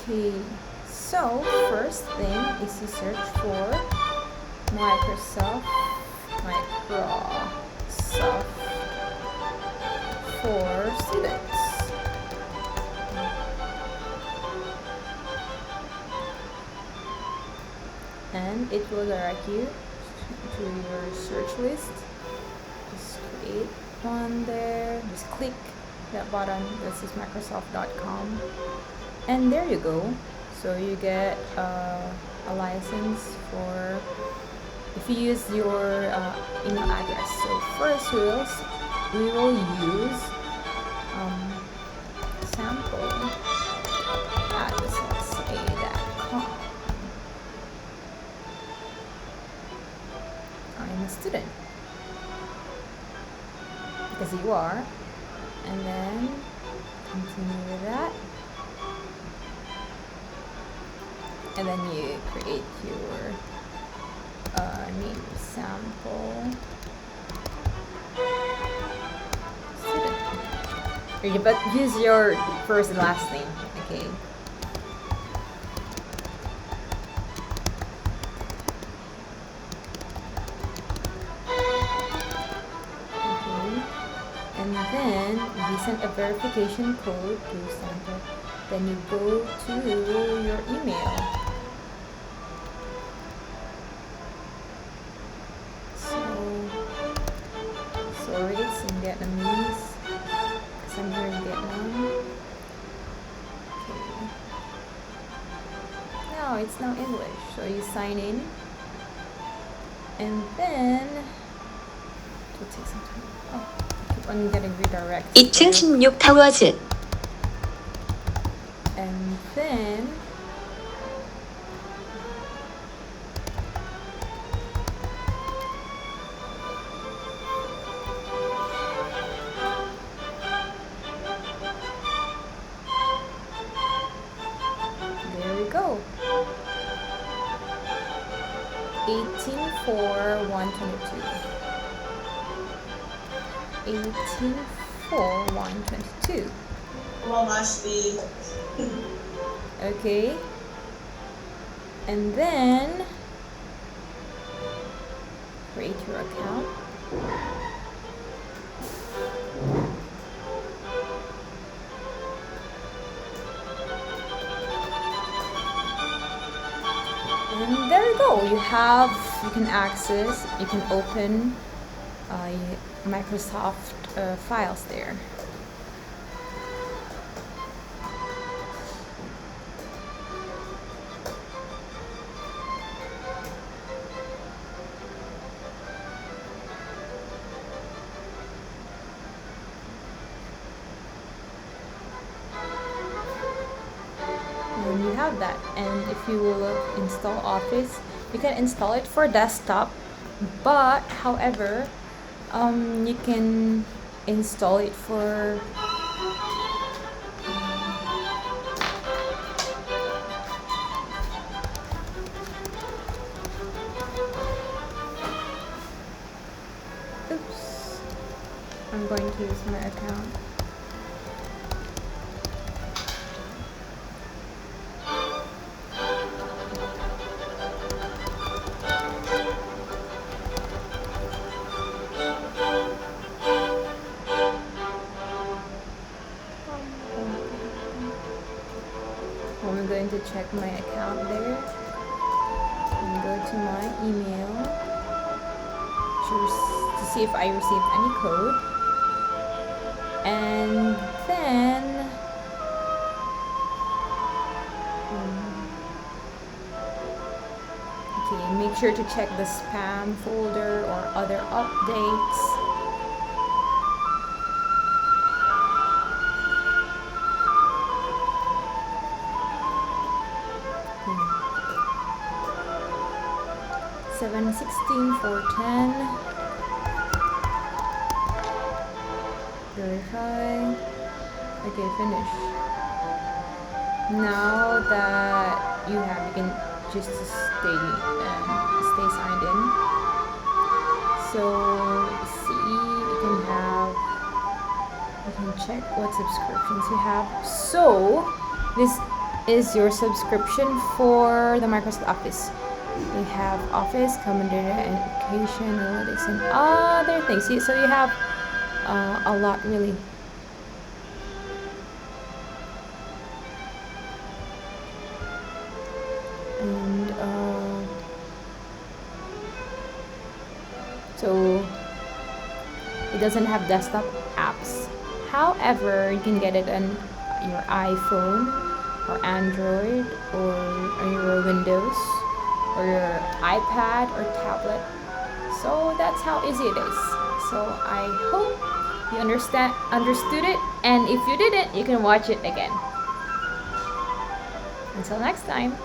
Okay, so first thing is to search for Microsoft for students. And it will direct you to your search list. Just create one there, just click that button that says Microsoft.com, and there you go. So you get a license for if you use your email address. So first we will use sample at SLCA.com. I'm a student, because you are, and then continue with that, and then you create your name, sample student, but use your first and last name. Okay. And then you send a verification code to sample. Then you go to your email. So, sorry, it's in Vietnamese, because I'm here in Vietnam. Okay. No, it's now English. So you sign in, and then it will take some time. Oh. I'm getting redirected. 2층 16 타워즈. And then there we go. 184122. 184122. Well, Ashley. Okay. And then create your account. And there you go. You can access, you can open Microsoft files there. And you have that. And if you will install Office, you can install it for desktop, but however, you can install it for oops, I'm going to use my account. I'm going to check my account there and go to my email to see if I received any code, and then okay, make sure to check the spam folder or other updates. Hmm. 716.410. Verify. Okay, finish. Now that you can just stay signed in. So see, you can check what subscriptions you have. So this is your subscription for the Microsoft Office. They have Office, Calendar, Education, Analytics, and other things. So you have a lot, really. And so it doesn't have desktop apps. However, you can get it on your iPhone or Android or on your Windows or your iPad or tablet. So that's how easy it is. So I hope you understood it, and if you didn't, you can watch it again. Until next time.